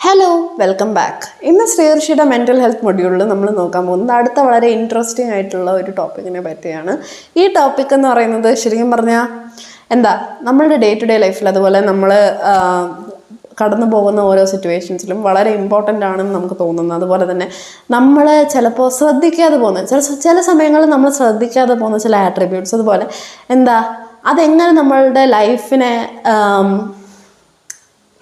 Hello, welcome back. ഇന്ന് ശ്രീഹർഷിയുടെ mental health മൊഡ്യൂളിൽ നമ്മൾ നോക്കാൻ പോകുന്നത് അടുത്ത വളരെ ഇൻട്രസ്റ്റിംഗ് ആയിട്ടുള്ള ഒരു ടോപ്പിക്കിനെ പറ്റിയാണ്. ഈ ടോപ്പിക് എന്ന് പറയുന്നത് ശരിക്കും പറഞ്ഞാൽ നമ്മളുടെ ഡേ ടു ഡേ ലൈഫിൽ അതുപോലെ നമ്മൾ കടന്നു പോകുന്ന ഓരോ സിറ്റുവേഷൻസിലും വളരെ ഇമ്പോർട്ടൻ്റ് ആണെന്ന് നമുക്ക് തോന്നുന്നു. അതുപോലെ തന്നെ നമ്മൾ ചിലപ്പോൾ ശ്രദ്ധിക്കാതെ പോകുന്ന ചില സമയങ്ങളിൽ നമ്മൾ ശ്രദ്ധിക്കാതെ പോകുന്ന ചില ആട്രിബ്യൂട്ട്സ്, അതുപോലെ അതെങ്ങനെ നമ്മളുടെ ലൈഫിനെ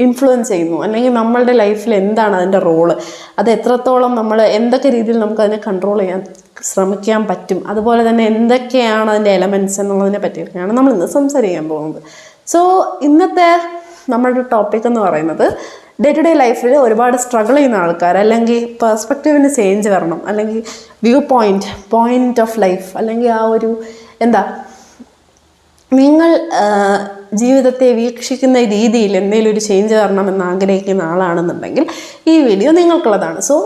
ഇൻഫ്ലുവൻസ് ചെയ്യുന്നു, അല്ലെങ്കിൽ നമ്മളുടെ ലൈഫിൽ എന്താണ് അതിൻ്റെ റോള്, അത് എത്രത്തോളം നമ്മൾ എന്തൊക്കെ രീതിയിൽ നമുക്കതിനെ കൺട്രോൾ ചെയ്യാൻ ശ്രമിക്കാൻ പറ്റും, അതുപോലെ തന്നെ എന്തൊക്കെയാണ് അതിൻ്റെ എലമെൻറ്റ്സ് എന്നുള്ളതിനെ പറ്റിയൊക്കെയാണ് നമ്മൾ ഇന്ന് സംസാരിക്കാൻ പോകുന്നത്. സോ ഇന്നത്തെ നമ്മുടെ ടോപ്പിക് എന്ന് പറയുന്നത് ഡേ ടു ഡേ ലൈഫിൽ ഒരുപാട് സ്ട്രഗിൾ ചെയ്യുന്ന ആൾക്കാർ, അല്ലെങ്കിൽ പെർസ്പെക്റ്റീവിന് ചേഞ്ച് വരണം, അല്ലെങ്കിൽ വ്യൂ പോയിന്റ് ഓഫ് ലൈഫ്, അല്ലെങ്കിൽ ആ ഒരു നിങ്ങൾ ജീവിതത്തെ വീക്ഷിക്കുന്ന രീതിയിൽ എന്തെങ്കിലും ഒരു ചേഞ്ച് വരണമെന്ന് ആഗ്രഹിക്കുന്ന ആളാണെന്നുണ്ടെങ്കിൽ ഈ വീഡിയോ നിങ്ങൾക്കുള്ളതാണ്. സോ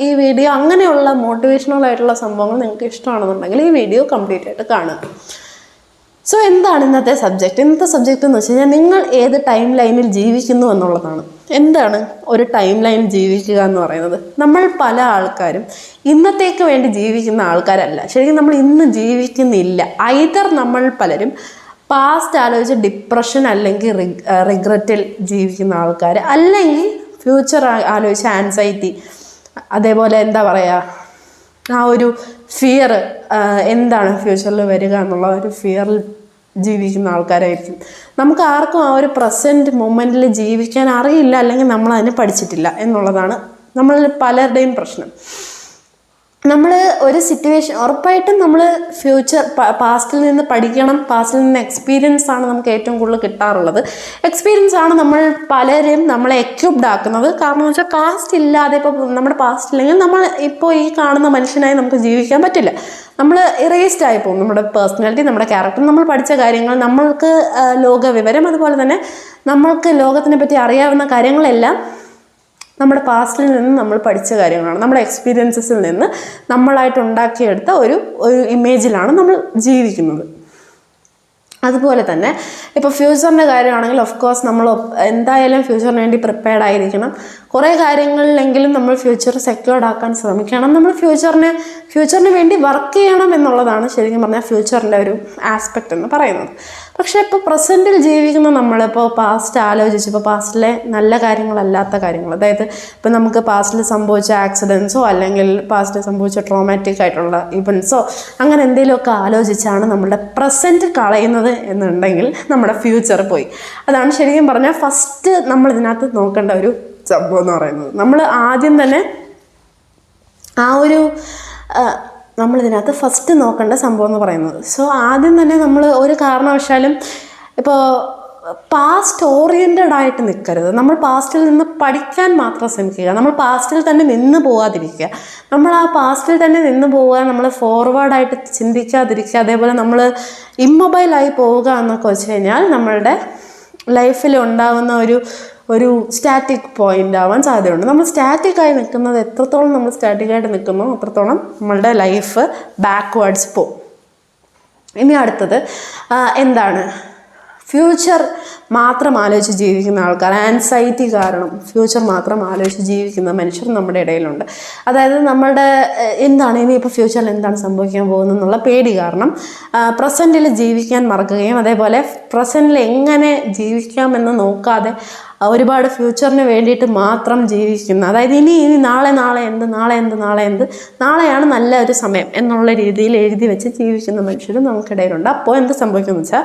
ഈ വീഡിയോ അങ്ങനെയുള്ള മോട്ടിവേഷണൽ ആയിട്ടുള്ള സംഭവങ്ങൾ നിങ്ങൾക്ക് ഇഷ്ടമാണെന്നുണ്ടെങ്കിൽ ഈ വീഡിയോ കംപ്ലീറ്റ് ആയിട്ട് കാണുക. സോ എന്താണ് ഇന്നത്തെ സബ്ജക്റ്റ് എന്ന് വെച്ച് കഴിഞ്ഞാൽ നിങ്ങൾ ഏത് ടൈം ലൈനിൽ ജീവിക്കുന്നു എന്നുള്ളതാണ്. എന്താണ് ഒരു ടൈം ലൈൻ ജീവിക്കുക എന്ന് പറയുന്നത്? നമ്മൾ പല ആൾക്കാരും ഇന്നത്തേക്ക് വേണ്ടി ജീവിക്കുന്ന ആൾക്കാരല്ല, ശരിക്കും നമ്മൾ ഇന്ന് ജീവിക്കുന്നില്ല. ഐദർ നമ്മൾ പലരും പാസ്റ്റ് ആലോചിച്ച് ഡിപ്രഷൻ അല്ലെങ്കിൽ റിഗ്രറ്റിൽ ജീവിക്കുന്ന ആൾക്കാർ, അല്ലെങ്കിൽ ഫ്യൂച്ചർ ആലോചിച്ച് ആൻസൈറ്റി, അതേപോലെ ആ ഒരു ഫിയർ, എന്താണ് ഫ്യൂച്ചറിൽ വരിക എന്നുള്ള ഒരു ഫിയറിൽ ജീവിക്കുന്ന ആൾക്കാരായിരിക്കും. നമുക്ക് ആർക്കും ആ ഒരു പ്രസൻറ്റ് മൊമെൻറ്റിൽ ജീവിക്കാൻ അറിയില്ല, അല്ലെങ്കിൽ നമ്മളതിനെ പഠിച്ചിട്ടില്ല എന്നുള്ളതാണ് നമ്മളിൽ പലരുടെയും പ്രശ്നം. നമ്മൾ ഒരു സിറ്റുവേഷൻ ഉറപ്പായിട്ടും നമ്മൾ പാസ്റ്റിൽ നിന്ന് പഠിക്കണം. പാസ്റ്റിൽ നിന്ന് എക്സ്പീരിയൻസ് ആണ് നമുക്ക് ഏറ്റവും കൂടുതൽ കിട്ടാറുള്ളത്. എക്സ്പീരിയൻസ് ആണ് പലരും നമ്മളെ എക്യുപ്ഡ് ആക്കുന്നത്. കാരണം എന്ന് വെച്ചാൽ പാസ്റ്റ് ഇല്ലാതെ, ഇപ്പോൾ നമ്മുടെ പാസ്റ്റ് ഇല്ലെങ്കിൽ നമ്മൾ ഇപ്പോൾ ഈ കാണുന്ന മനുഷ്യനായി നമുക്ക് ജീവിക്കാൻ പറ്റില്ല. നമ്മൾ ഇറേസ്ഡ് ആയി പോകും. നമ്മുടെ പേഴ്സണാലിറ്റി, നമ്മുടെ ക്യാരക്ടർ, നമ്മൾ പഠിച്ച കാര്യങ്ങൾ, നമ്മൾക്ക് ലോക വിവരം, അതുപോലെ തന്നെ നമ്മൾക്ക് ലോകത്തിനെ പറ്റി അറിയാവുന്ന കാര്യങ്ങളെല്ലാം നമ്മുടെ പാസ്റ്റിൽ നിന്ന് നമ്മൾ പഠിച്ച കാര്യങ്ങളാണ്. നമ്മുടെ എക്സ്പീരിയൻസസിൽ നിന്ന് നമ്മളായിട്ട് ഉണ്ടാക്കിയെടുത്ത ഒരു ഇമേജിലാണ് നമ്മൾ ജീവിക്കുന്നത്. അതുപോലെ തന്നെ ഇപ്പോൾ ഫ്യൂച്ചറിൻ്റെ കാര്യമാണെങ്കിൽ ഓഫ് കോഴ്സ് നമ്മൾ എന്തായാലും ഫ്യൂച്ചറിന് വേണ്ടി പ്രിപ്പയർഡ് ആയിരിക്കണം. കുറേ കാര്യങ്ങളിലെങ്കിലും നമ്മൾ ഫ്യൂച്ചർ സെക്യൂർഡ് ആക്കാൻ ശ്രമിക്കണം. നമ്മൾ ഫ്യൂച്ചറിന് വേണ്ടി വർക്ക് ചെയ്യണം എന്നുള്ളതാണ് ശരിക്കും പറഞ്ഞാൽ ഫ്യൂച്ചറിൻ്റെ ഒരു ആസ്പെക്റ്റ് എന്ന് പറയുന്നത്. പക്ഷേ ഇപ്പോൾ പ്രസൻറ്റിൽ ജീവിക്കുന്ന നമ്മളിപ്പോൾ പാസ്റ്റ് ആലോചിച്ച്, ഇപ്പോൾ പാസ്റ്റിലെ നല്ല കാര്യങ്ങളല്ലാത്ത കാര്യങ്ങൾ, അതായത് ഇപ്പോൾ നമുക്ക് പാസ്റ്റിൽ സംഭവിച്ച ആക്സിഡൻസോ അല്ലെങ്കിൽ പാസ്റ്റിൽ സംഭവിച്ച ട്രോമാറ്റിക് ആയിട്ടുള്ള ഇവൻറ്റ്സോ അങ്ങനെ എന്തെങ്കിലുമൊക്കെ ആലോചിച്ചാണ് നമ്മളുടെ പ്രസൻറ്റ് കളയുന്നത് എന്നുണ്ടെങ്കിൽ നമ്മുടെ ഫ്യൂച്ചർ പോയി. അതാണ് ശരിക്കും പറഞ്ഞാൽ ഫസ്റ്റ് നമ്മൾ ഇതിനകത്ത് നോക്കേണ്ട ഒരു സംഭവം എന്ന് പറയുന്നത്. നമ്മൾ ആദ്യം തന്നെ നമ്മളിതിനകത്ത് ഫസ്റ്റ് നോക്കേണ്ട സംഭവം എന്ന് പറയുന്നത്. സോ ആദ്യം തന്നെ നമ്മൾ ഒരു കാരണവശാലും ഇപ്പോൾ പാസ്റ്റ് ഓറിയൻറ്റഡ് ആയിട്ട് നിൽക്കരുത്. നമ്മൾ പാസ്റ്റിൽ നിന്ന് പഠിക്കാൻ മാത്രം ശ്രമിക്കുക. നമ്മൾ പാസ്റ്റിൽ തന്നെ നിന്ന് പോകാതിരിക്കുക. നമ്മൾ ആ പാസ്റ്റിൽ തന്നെ നിന്ന് പോവുക, നമ്മൾ ഫോർവേഡായിട്ട് ചിന്തിക്കാതിരിക്കുക, അതേപോലെ നമ്മൾ ഇമ്മൊബൈലായി പോവുക എന്നൊക്കെ വെച്ച് കഴിഞ്ഞാൽ നമ്മളുടെ ലൈഫിൽ ഉണ്ടാകുന്ന ഒരു സ്റ്റാറ്റിക് പോയിൻ്റ് ആവാൻ സാധ്യതയുണ്ട്. നമ്മൾ സ്റ്റാറ്റിക്കായി നിൽക്കുന്നത്, എത്രത്തോളം നമ്മൾ സ്റ്റാറ്റിക്കായിട്ട് നിൽക്കുന്നോ അത്രത്തോളം നമ്മളുടെ ലൈഫ് ബാക്ക്വേർഡ്സ് പോകും. ഇനി അടുത്തത് ഫ്യൂച്ചർ മാത്രം ആലോചിച്ച് ജീവിക്കുന്ന ആൾക്കാർ, ആൻസൈറ്റി കാരണം ഫ്യൂച്ചർ മാത്രം ആലോചിച്ച് ജീവിക്കുന്ന മനുഷ്യർ നമ്മുടെ ഇടയിലുണ്ട്. അതായത് നമ്മളുടെ ഇനിയിപ്പോൾ ഫ്യൂച്ചറിൽ എന്താണ് സംഭവിക്കാൻ പോകുന്നതെന്നുള്ള പേടി കാരണം പ്രസൻറ്റിൽ ജീവിക്കാൻ മറക്കുകയും, അതേപോലെ പ്രസൻറ്റിൽ എങ്ങനെ ജീവിക്കാമെന്ന് നോക്കാതെ ഒരുപാട് ഫ്യൂച്ചറിന് വേണ്ടിയിട്ട് മാത്രം ജീവിക്കുന്ന, അതായത് ഇനി നാളെ എന്ത് നാളെയാണ് നല്ല ഒരു സമയം എന്നുള്ള രീതിയിൽ എഴുതി വെച്ച് ജീവിക്കുന്ന മനുഷ്യരും നമുക്കിടയിലുണ്ട്. അപ്പോൾ എന്ത് സംഭവിക്കുമെന്ന് വെച്ചാൽ,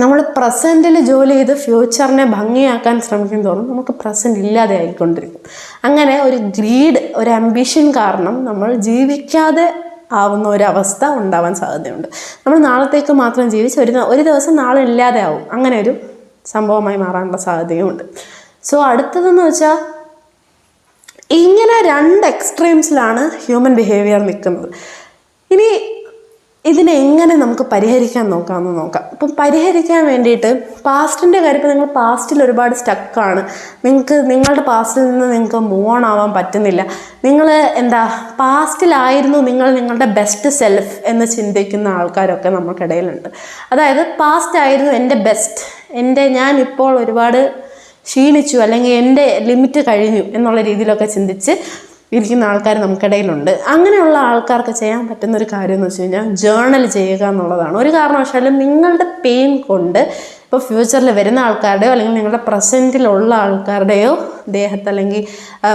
നമ്മൾ പ്രസൻറ്റിൽ ജോലി ചെയ്ത് ഫ്യൂച്ചറിനെ ഭംഗിയാക്കാൻ ശ്രമിക്കും തോറും നമുക്ക് പ്രസൻറ്റ് ഇല്ലാതെ ആയിക്കൊണ്ടിരിക്കും. അങ്ങനെ ഒരു ഗ്രീഡ്, ഒരു ആംബിഷൻ കാരണം നമ്മൾ ജീവിക്കാതെ ആവുന്ന ഒരവസ്ഥ ഉണ്ടാവാൻ സാധ്യതയുണ്ട്. നമ്മൾ നാളത്തേക്ക് മാത്രം ജീവിച്ച് ഒരു ദിവസം നാളെ ഇല്ലാതെ ആവും. അങ്ങനെ ഒരു സംഭവമായി മാറാനുള്ള സാധ്യതയുമുണ്ട്. സോ അടുത്തതെന്ന് വെച്ചാൽ, ഇങ്ങനെ രണ്ട് എക്സ്ട്രീംസിലാണ് ഹ്യൂമൻ ബിഹേവിയർ നിൽക്കുന്നത്. ഇനി ഇതിനെ എങ്ങനെ നമുക്ക് പരിഹരിക്കാൻ നോക്കാം. ഇപ്പം പരിഹരിക്കാൻ വേണ്ടിയിട്ട് പാസ്റ്റിൻ്റെ കാര്യം, ഇപ്പോൾ നിങ്ങൾ പാസ്റ്റിൽ ഒരുപാട് സ്റ്റക്കാണ്, നിങ്ങളുടെ പാസ്റ്റിൽ നിന്ന് നിങ്ങൾക്ക് മൂവ് ഓൺ ആവാൻ പറ്റുന്നില്ല, നിങ്ങൾ പാസ്റ്റിലായിരുന്നു നിങ്ങളുടെ ബെസ്റ്റ് സെൽഫ് എന്ന് ചിന്തിക്കുന്ന ആൾക്കാരൊക്കെ നമുക്കിടയിലുണ്ട്. അതായത് പാസ്റ്റ് ആയിരുന്നു എൻ്റെ ബെസ്റ്റ്, ഞാൻ ഇപ്പോൾ ഒരുപാട് ക്ഷീണിച്ചു അല്ലെങ്കിൽ എൻ്റെ ലിമിറ്റ് കഴിഞ്ഞു എന്നുള്ള രീതിയിലൊക്കെ ചിന്തിച്ച് ഇരിക്കുന്ന ആൾക്കാർ നമുക്കിടയിലുണ്ട്. അങ്ങനെയുള്ള ആൾക്കാർക്ക് ചെയ്യാൻ പറ്റുന്ന ഒരു കാര്യം എന്ന് വെച്ച് കഴിഞ്ഞാൽ ജേർണൽ ചെയ്യുക എന്നുള്ളതാണ്. ഒരു കാരണവശാലും നിങ്ങളുടെ പെയിൻ കൊണ്ട് ഇപ്പോൾ ഫ്യൂച്ചറിൽ വരുന്ന ആൾക്കാരുടെയോ അല്ലെങ്കിൽ നിങ്ങളുടെ പ്രസൻറ്റിലുള്ള ആൾക്കാരുടെയോ ദേഹത്ത് അല്ലെങ്കിൽ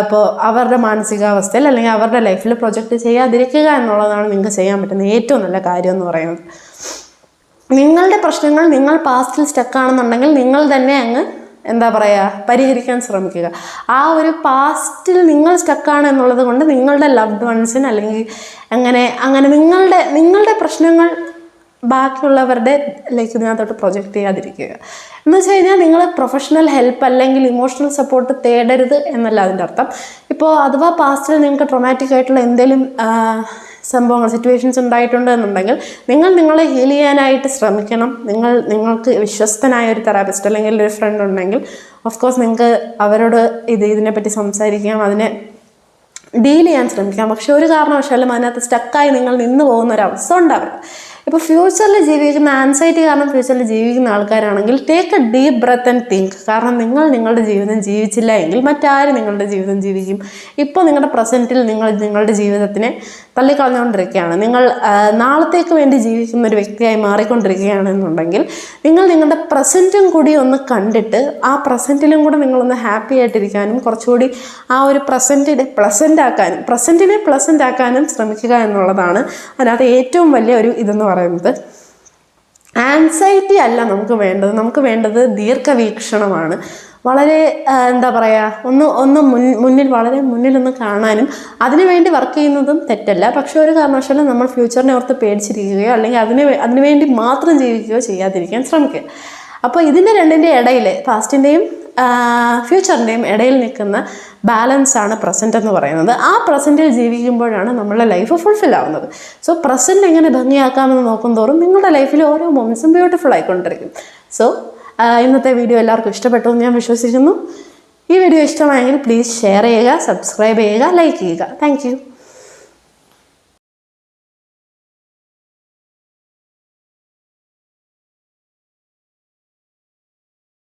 ഇപ്പോൾ അവരുടെ മാനസികാവസ്ഥയിൽ അല്ലെങ്കിൽ അവരുടെ ലൈഫിൽ പ്രൊജക്റ്റ് ചെയ്യാതിരിക്കുക എന്നുള്ളതാണ് നിങ്ങൾക്ക് ചെയ്യാൻ പറ്റുന്ന ഏറ്റവും നല്ല കാര്യം എന്ന് പറയുന്നത്. നിങ്ങളുടെ പ്രശ്നങ്ങൾ നിങ്ങൾ പാസ്റ്റിൽ സ്റ്റക്കാണെന്നുണ്ടെങ്കിൽ നിങ്ങൾ തന്നെ അങ്ങ് എന്താ പറയുക പരിഹരിക്കാൻ ശ്രമിക്കുക. ആ ഒരു പാസ്റ്റിൽ നിങ്ങൾ സ്റ്റക്കാണ് എന്നുള്ളത് കൊണ്ട് നിങ്ങളുടെ ലവ്ഡ് വൺസിന് അല്ലെങ്കിൽ അങ്ങനെ നിങ്ങളുടെ പ്രശ്നങ്ങൾ ബാക്കിയുള്ളവരുടെ ഇതിനകത്തോട്ട് പ്രൊജക്റ്റ് ചെയ്യാതിരിക്കുക. എന്ന് വെച്ച് കഴിഞ്ഞാൽ നിങ്ങൾ പ്രൊഫഷണൽ ഹെൽപ്പ് അല്ലെങ്കിൽ ഇമോഷണൽ സപ്പോർട്ട് തേടരുത് എന്നല്ല അതിൻ്റെ അർത്ഥം. ഇപ്പോൾ അഥവാ പാസ്റ്റിൽ നിങ്ങൾക്ക് ട്രോമാറ്റിക് ആയിട്ടുള്ള എന്തെങ്കിലും സംഭവങ്ങൾ സിറ്റുവേഷൻസ് ഉണ്ടായിട്ടുണ്ട് എന്നുണ്ടെങ്കിൽ നിങ്ങൾ നിങ്ങളെ ഹീൽ ചെയ്യാനായിട്ട് ശ്രമിക്കണം. നിങ്ങൾക്ക് വിശ്വസ്തനായ ഒരു തെറാപ്പിസ്റ്റ് അല്ലെങ്കിൽ ഒരു ഫ്രണ്ട് ഉണ്ടെങ്കിൽ ഓഫ് കോഴ്സ് നിങ്ങൾക്ക് അവരോട് ഇതിനെപ്പറ്റി സംസാരിക്കാം, അതിനെ ഡീൽ ചെയ്യാൻ ശ്രമിക്കാം. പക്ഷെ ഒരു കാരണവശാലും അതിനകത്ത് സ്റ്റക്കായി നിങ്ങൾ നിന്ന് പോകുന്ന ഒരവസ്ഥ ഉണ്ടാവില്ല. ഇപ്പോൾ ഫ്യൂച്ചറിൽ ജീവിക്കുന്ന ആൻസൈറ്റി കാരണം ഫ്യൂച്ചറിൽ ജീവിക്കുന്ന ആൾക്കാരാണെങ്കിൽ take a deep breath and think. കാരണം നിങ്ങൾ നിങ്ങളുടെ ജീവിതം ജീവിച്ചില്ല എങ്കിൽ മറ്റാരും നിങ്ങളുടെ ജീവിതം ജീവിക്കും. ഇപ്പോൾ നിങ്ങളുടെ പ്രസൻറ്റിൽ നിങ്ങൾ നിങ്ങളുടെ ജീവിതത്തിനെ തള്ളിക്കളഞ്ഞുകൊണ്ടിരിക്കുകയാണ്. നിങ്ങൾ നാളത്തേക്ക് വേണ്ടി ജീവിക്കുന്ന ഒരു വ്യക്തിയായി മാറിക്കൊണ്ടിരിക്കുകയാണെന്നുണ്ടെങ്കിൽ നിങ്ങൾ നിങ്ങളുടെ പ്രസൻറ്റും കൂടി ഒന്ന് കണ്ടിട്ട് ആ പ്രസൻറ്റിലും കൂടെ നിങ്ങളൊന്ന് ഹാപ്പി ആയിട്ടിരിക്കാനും കുറച്ചുകൂടി ആ ഒരു പ്രസൻറ്റിനെ പ്ലസൻ്റ് ആക്കാനും ശ്രമിക്കുക എന്നുള്ളതാണ് അതിനകത്ത് ഏറ്റവും വലിയ ഒരു ഇതെന്ന് പറയുന്നത്. ആൻസൈറ്റി അല്ല നമുക്ക് വേണ്ടത് ദീർഘവീക്ഷണമാണ്. വളരെ എന്താ പറയുക മുന്നിൽ വളരെ മുന്നിലൊന്ന് കാണാനും അതിനുവേണ്ടി വർക്ക് ചെയ്യുന്നതും തെറ്റല്ല. പക്ഷെ ഒരു കാരണവശാലും നമ്മൾ ഫ്യൂച്ചറിനെ ഓർത്ത് പേടിച്ചിരിക്കുകയോ അല്ലെങ്കിൽ അതിനുവേണ്ടി മാത്രം ജീവിക്കുകയോ ചെയ്യാതിരിക്കാൻ ശ്രമിക്കുക. അപ്പോൾ ഇതിൻ്റെ രണ്ടിൻ്റെ ഇടയിൽ പാസ്റ്റിൻ്റെയും ഫ്യൂച്ചറിൻ്റെയും ഇടയിൽ നിൽക്കുന്ന ബാലൻസാണ് പ്രസൻറ്റ് എന്ന് പറയുന്നത്. ആ പ്രസൻറ്റിൽ ജീവിക്കുമ്പോഴാണ് നമ്മളുടെ ലൈഫ് ഫുൾഫിൽ ആവുന്നത്. സോ പ്രസൻറ്റ് എങ്ങനെ ഭംഗിയാക്കാമെന്ന് നോക്കും തോറും നിങ്ങളുടെ ലൈഫിൽ ഓരോ മൊമെൻറ്റ്സും ബ്യൂട്ടിഫുൾ ആയിക്കൊണ്ടിരിക്കും. സോ ഇന്നത്തെ വീഡിയോ എല്ലാവർക്കും ഇഷ്ടപ്പെട്ടു എന്ന് ഞാൻ വിശ്വസിക്കുന്നു. ഈ വീഡിയോ ഇഷ്ടമായെങ്കിൽ പ്ലീസ് ഷെയർ ചെയ്യുക, സബ്സ്ക്രൈബ് ചെയ്യുക, ലൈക്ക് ചെയ്യുക. Thank you.